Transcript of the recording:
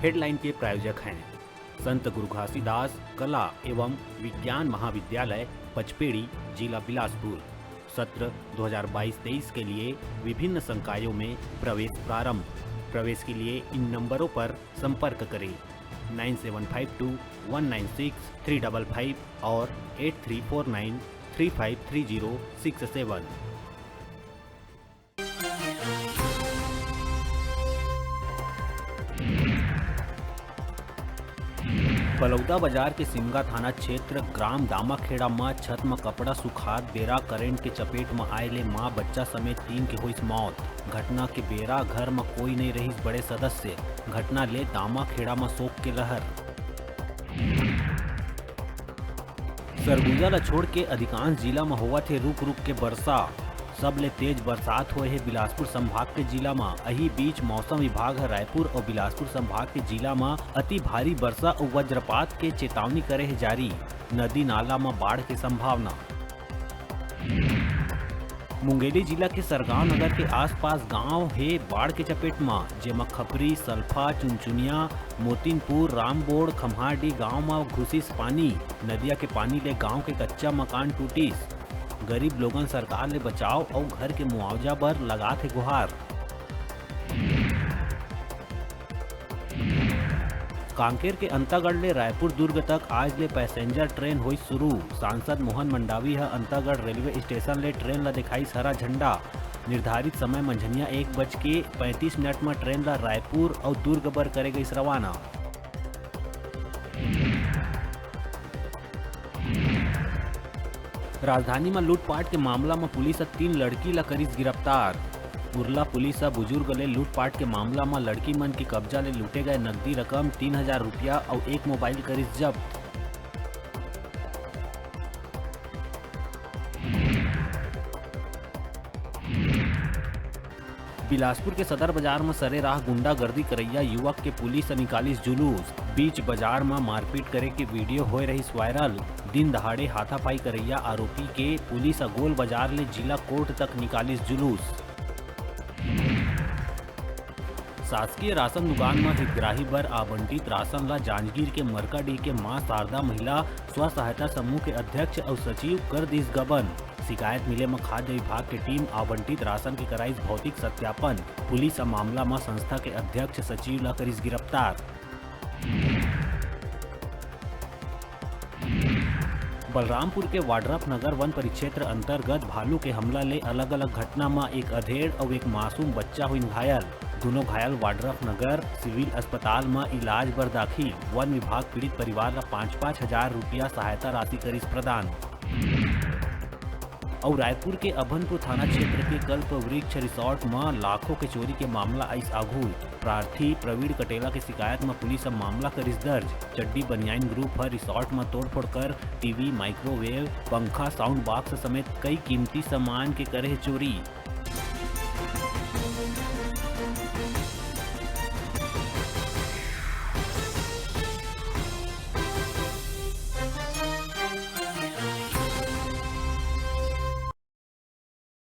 Headline के प्रायोजक हैं संत गुरु घासीदास कला एवं विज्ञान महाविद्यालय पचपेड़ी, जिला बिलासपुर। सत्र 2022-23 के लिए विभिन्न संकायों में प्रवेश प्रारंभ। प्रवेश के लिए इन नंबरों पर संपर्क करें 9752196355 और 8349353067। बलौदा बाजार के सिमगा थाना क्षेत्र ग्राम दामाखेड़ा में छत में कपड़ा सुखात बेरा करेंट के चपेट में आए ले मां बच्चा समेत 3 के हुई मौत। घटना के बेरा घर में कोई नहीं रही बड़े सदस्य। घटना ले दामाखेड़ा में शोक के लहर। सरगुजा ला छोड़ के अधिकांश जिला में हुआ थे रुक रुक के वर्षा। सबले तेज बरसात हुए है बिलासपुर संभाग के जिला में। यही बीच मौसम विभाग रायपुर और बिलासपुर संभाग के जिला में अति भारी वर्षा और वज्रपात के चेतावनी करे है जारी। नदी नाला में बाढ़ की संभावना। मुंगेली जिला के सरगांव नगर के आसपास गांव है बाढ़ के चपेट में, जेमा खपरी, सल्फा, चुनचुनिया, मोतीनपुर, रामबोड़, खम्हाडी गांव में घुसिस पानी। नदिया के पानी ले गांव के कच्चा मकान टूटिस। गरीब लोगन सरकार ले बचाव और घर के मुआवजा बर लगा थे गुहार। कांकेर के अंतागढ़ ले रायपुर दुर्ग तक आज ले पैसेंजर ट्रेन हुई शुरू। सांसद मोहन मंडावी है अंतागढ़ रेलवे स्टेशन ले ट्रेन ला दिखाई हरा झंडा। निर्धारित समय मंझनिया 1:35 में ट्रेन ला रायपुर और दुर्ग बर करे गई रवाना। राजधानी में लूटपाट के मामला में पुलिस 3 लड़की ला करिस गिरफ्तार। उरला पुलिस बुजुर्ग ले लूटपाट के मामला में लड़की मन के कब्जा ले लूटे गए नकदी रकम 3000 रुपया और 1 मोबाइल करिस जब्त। बिलासपुर के सदर बाजार में सरे राह गुंडागर्दी करैया युवक के पुलिस निकालिस जुलूस। बीच बाजार में मारपीट करे के वीडियो हो रही वायरल। दिन दहाड़े हाथापाई करैया आरोपी के पुलिस गोल बाजार ले जिला कोर्ट तक निकालिस जुलूस। शासकीय राशन दुकान में हितग्राही बर आवंटित राशन ला जांजगीर के मरकाडीह के मां शारदा महिला स्व सहायता समूह के अध्यक्ष और सचिव कर दिस गबन। शिकायत मिले में खाद्य विभाग की टीम आवंटित राशन के कराई भौतिक सत्यापन। पुलिस मामला में संस्था के अध्यक्ष सचिव ला करिस गिरफ्तार। बलरामपुर के वाड्रफ नगर वन परिक्षेत्र अंतर्गत भालू के हमला ले अलग अलग घटना में एक अधेड़ और एक मासूम बच्चा हुई घायल। दोनों घायल वाड्रफ नगर सिविल अस्पताल में इलाज बर दाखिल। वन विभाग पीड़ित परिवार ला 5-5 हजार रुपया सहायता राशि करिस प्रदान। और रायपुर के अभनपुर थाना क्षेत्र के कल्प वृक्ष रिसोर्ट में लाखों के चोरी के मामला आइस आघू। प्रार्थी प्रवीण कटेला की शिकायत में पुलिस मामला करिस दर्ज। चड्डी बनियाइन ग्रुप पर रिसोर्ट में तोड़फोड़ कर टीवी, माइक्रोवेव, पंखा, साउंड बॉक्स समेत कई कीमती सामान के करे चोरी।